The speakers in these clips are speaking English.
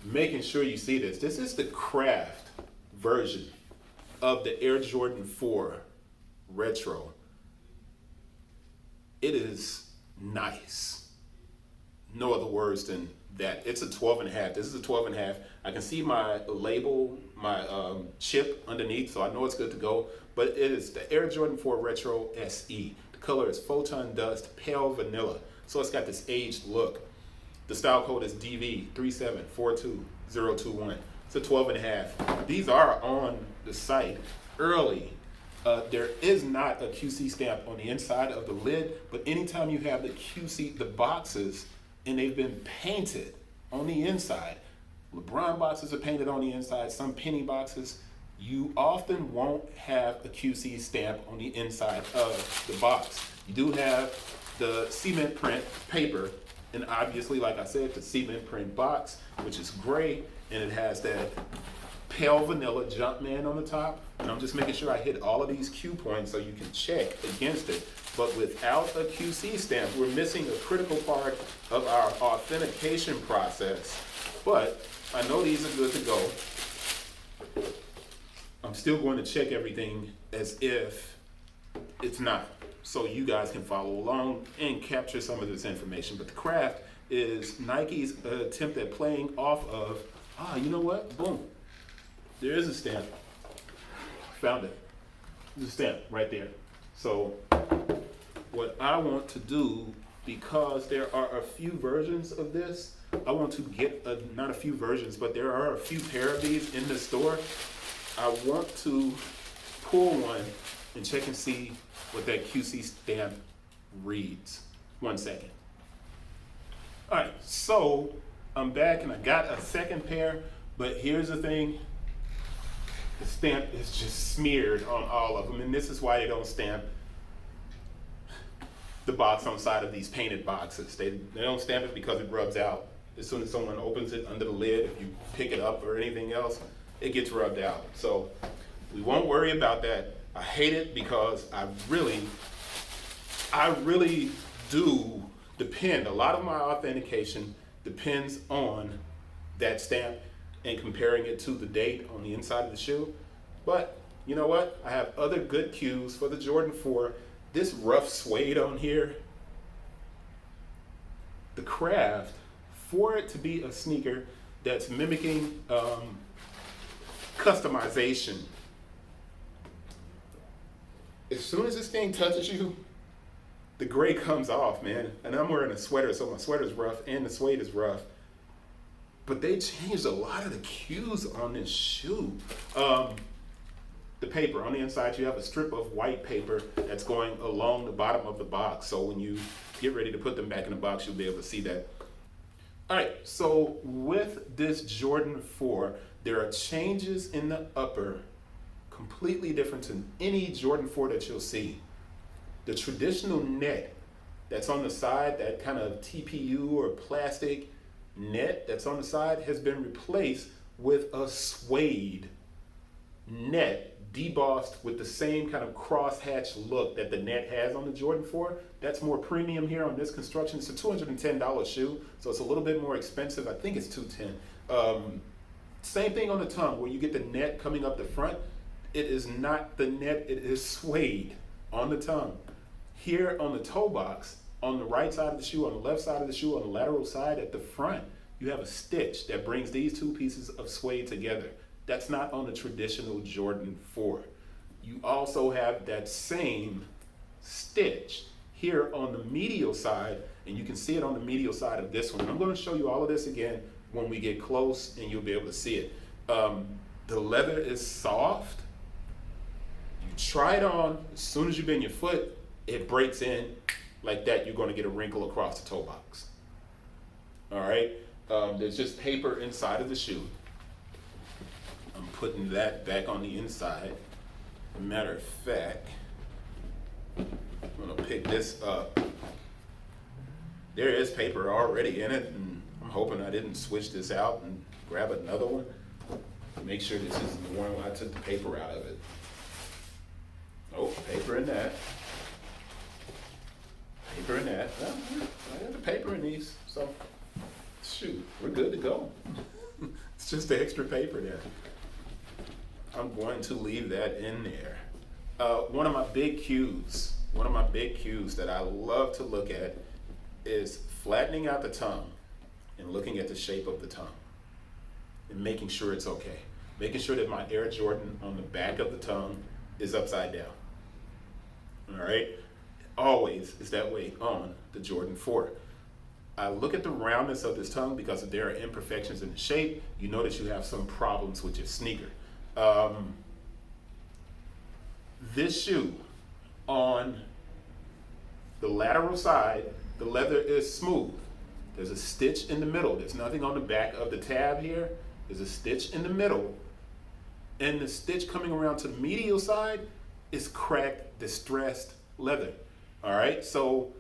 making sure you see this. This is the craft version of the Air Jordan 4 Retro. It is nice. No other words than that. It's a 12 and a half. This is a 12 and a half. I can see my label, my chip underneath, so I know it's good to go. But it is the Air Jordan 4 Retro SE. The color is Photon Dust Pale Vanilla. So it's got this aged look. The style code is DV3742-021. It's a 12 and a half. These are on the site early. There is not a QC stamp on the inside of the lid, but anytime you have the QC, the boxes, and they've been painted on the inside, LeBron boxes are painted on the inside, some penny boxes, you often won't have a QC stamp on the inside of the box. You do have the cement print paper, and obviously, like I said, the cement print box, which is gray, and it has that pale vanilla Jumpman on the top. And I'm just making sure I hit all of these Q points so you can check against it. But without a QC stamp, we're missing a critical part of our authentication process. But I know these are good to go. I'm still going to check everything as if it's not, so you guys can follow along and capture some of this information. But the craft is Nike's attempt at playing off of, you know what? Boom. There is a stamp. Found it. There's a stamp right there. So what I want to do, because there are a few versions of this, I want to get, not a few versions, but there are a few pair of these in the store. I want to pull one and check and see what that QC stamp reads. 1 second. All right, so I'm back and I got a second pair, but here's the thing. The stamp is just smeared on all of them, and this is why they don't stamp the box on the side of these painted boxes. They don't stamp it because it rubs out. As soon as someone opens it under the lid, if you pick it up or anything else, it gets rubbed out. So we won't worry about that. I hate it because I really do depend. A lot of my authentication depends on that stamp and comparing it to the date on the inside of the shoe. But you know what? I have other good cues for the Jordan 4. This rough suede on here, the craft, for it to be a sneaker that's mimicking customization, as soon as this thing touches you, the gray comes off, man. And I'm wearing a sweater, so my sweater's rough and the suede is rough. But they changed a lot of the cues on this shoe. The paper, on the inside you have a strip of white paper that's going along the bottom of the box. So when you get ready to put them back in the box, you'll be able to see that. All right, so with this Jordan 4, there are changes in the upper completely different than any Jordan 4 that you'll see. The traditional net that's on the side, that kind of TPU or plastic net that's on the side, has been replaced with a suede net, debossed with the same kind of crosshatch look that the net has on the Jordan 4. That's more premium here on this construction. It's a $210 shoe, so it's a little bit more expensive. I think it's $210. Same thing on the tongue, where you get the net coming up the front. It is not the net, it is suede on the tongue. Here on the toe box, on the right side of the shoe, on the left side of the shoe, on the lateral side at the front, you have a stitch that brings these two pieces of suede together. That's not on the traditional Jordan 4. You also have that same stitch here on the medial side, and you can see it on the medial side of this one. And I'm going to show you all of this again when we get close, and you'll be able to see it. The leather is soft. You try it on, as soon as you bend your foot, it breaks in like that. You're going to get a wrinkle across the toe box. All right, there's just paper inside of the shoe. I'm putting that back on the inside. Matter of fact, I'm gonna pick this up. There is paper already in it, and I'm hoping I didn't switch this out and grab another one. Make sure this isn't the one where I took the paper out of it. Oh, paper in that. Paper in that. Well, I got the paper in these, so shoot, we're good to go. It's just the extra paper there. I'm going to leave that in there. One of my big cues that I love to look at is flattening out the tongue and looking at the shape of the tongue and making sure it's okay. Making sure that my Air Jordan on the back of the tongue is upside down. All right? Always is that way on the Jordan 4. I look at the roundness of this tongue because if there are imperfections in the shape, you know that you have some problems with your sneaker. This shoe, on the lateral side, the leather is smooth. There's a stitch in the middle. There's nothing on the back of the tab here. There's a stitch in the middle. And the stitch coming around to the medial side is cracked, distressed leather. All right, so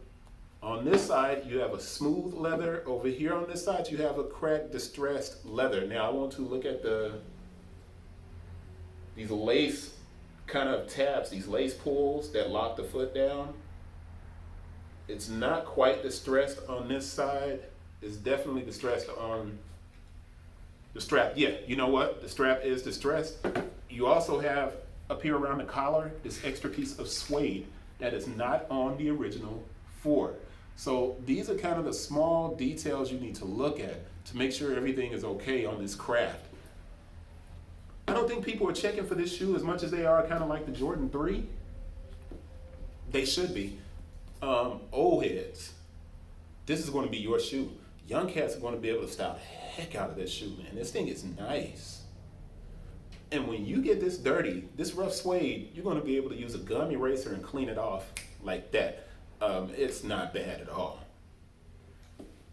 on this side, you have a smooth leather. Over here on this side, you have a cracked, distressed leather. Now I want to look at these lace kind of tabs, these lace pulls that lock the foot down. It's not quite distressed on this side. It's definitely distressed on the strap. Yeah, you know what? The strap is distressed. You also have up here around the collar this extra piece of suede that is not on the original 4. So these are kind of the small details you need to look at to make sure everything is okay on this craft. I don't think people are checking for this shoe as much as they are kind of like the Jordan 3. They should be. Old heads, this is going to be your shoe. Young cats are going to be able to style the heck out of this shoe, man. This thing is nice. And when you get this dirty, this rough suede, you're going to be able to use a gum eraser and clean it off like that. It's not bad at all.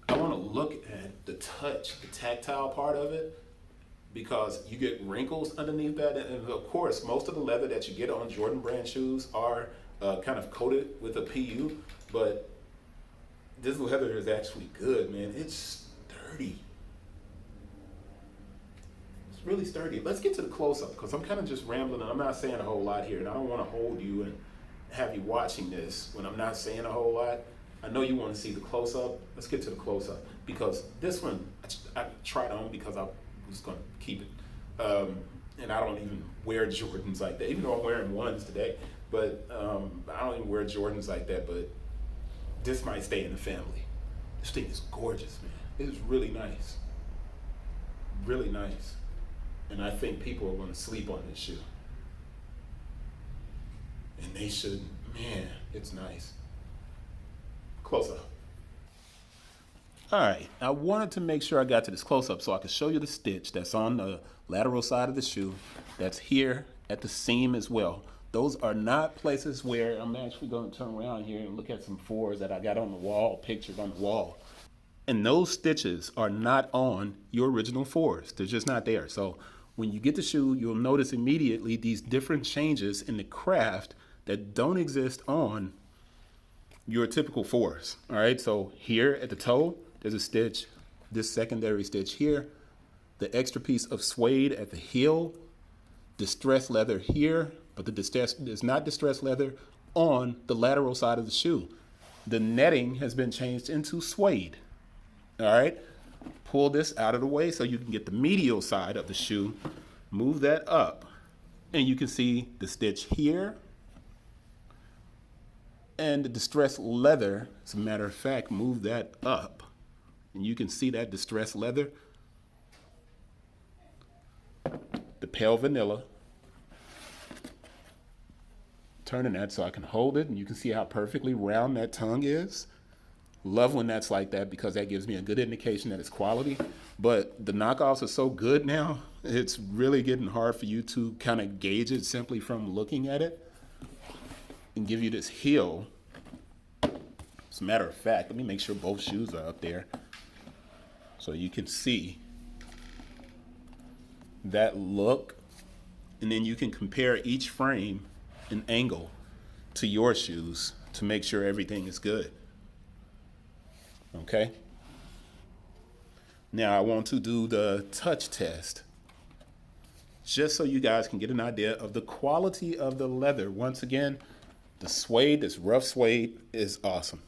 I want to look at the touch, the tactile part of it, because you get wrinkles underneath that. And of course, most of the leather that you get on Jordan brand shoes are kind of coated with a PU, but this leather is actually good, man. It's sturdy. It's really sturdy. Let's get to the close-up because I'm kind of just rambling and I'm not saying a whole lot here, and I don't want to hold you and have you watching this when I'm not saying a whole lot. I know you want to see the close-up. Let's get to the close-up because this one I tried on because I was going to keep it. And I don't even wear Jordans like that, even though I'm wearing ones today. But I don't even wear Jordans like that, but this might stay in the family. This thing is gorgeous, man. It is really nice. Really nice. And I think people are going to sleep on this shoe. And they shouldn't. Man, it's nice. Close up. All right, I wanted to make sure I got to this close up so I could show you the stitch that's on the lateral side of the shoe. That's here at the seam as well. Those are not places where I'm actually going to turn around here and look at some 4s that I got on the wall, pictured on the wall. And those stitches are not on your original 4s. They're just not there. So when you get the shoe, you'll notice immediately these different changes in the craft that don't exist on your typical 4s. All right, so here at the toe, there's a stitch, this secondary stitch here, the extra piece of suede at the heel, distressed leather here, but the distress is not distressed leather on the lateral side of the shoe. The netting has been changed into suede. All right, pull this out of the way so you can get the medial side of the shoe, move that up, and you can see the stitch here and the distressed leather. As a matter of fact, move that up and you can see that distressed leather, the pale vanilla. Turning that so I can hold it and you can see how perfectly round that tongue is. Love when that's like that because that gives me a good indication that it's quality. But the knockoffs are so good now, it's really getting hard for you to kind of gauge it simply from looking at it and give you this heel. As a matter of fact, let me make sure both shoes are up there so you can see that look, and then you can compare each frame and angle to your shoes to make sure everything is good. Okay? Now I want to do the touch test just so you guys can get an idea of the quality of the leather. Once again, the suede, this rough suede, is awesome.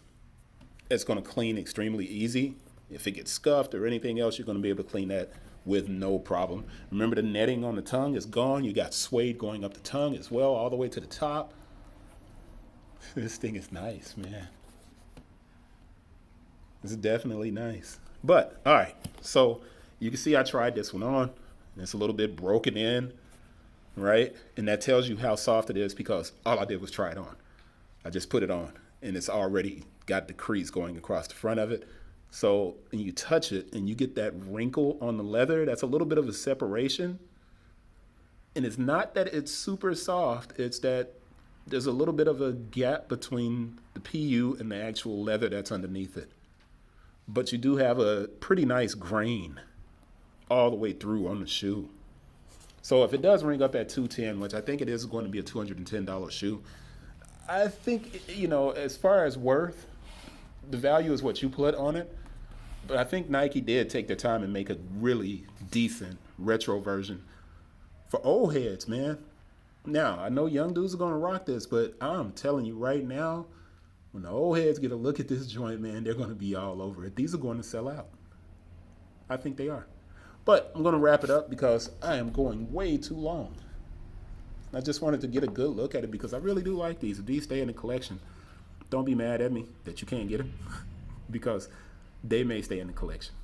It's going to clean extremely easy. If it gets scuffed or anything else, you're going to be able to clean that with no problem. Remember, the netting on the tongue is gone. You got suede going up the tongue as well, all the way to the top. This thing is nice, man. It's definitely nice. But, all right, so you can see I tried this one on. It's a little bit broken in, right? And that tells you how soft it is because all I did was try it on. I just put it on, and it's already got the crease going across the front of it. So when you touch it and you get that wrinkle on the leather, that's a little bit of a separation. And it's not that it's super soft, it's that there's a little bit of a gap between the PU and the actual leather that's underneath it. But you do have a pretty nice grain all the way through on the shoe. So if it does ring up at $210, which I think it is going to be a $210 shoe, I think, you know, as far as worth, the value is what you put on it. But I think Nike did take their time and make a really decent retro version for old heads, man. Now, I know young dudes are going to rock this, but I'm telling you right now, when the old heads get a look at this joint, man, they're going to be all over it. These are going to sell out. I think they are. But I'm going to wrap it up because I am going way too long. I just wanted to get a good look at it because I really do like these. If these stay in the collection, don't be mad at me that you can't get them because they may stay in the collection.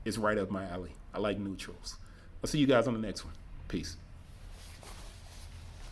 It's right up my alley. I like neutrals. I'll see you guys on the next one. Peace.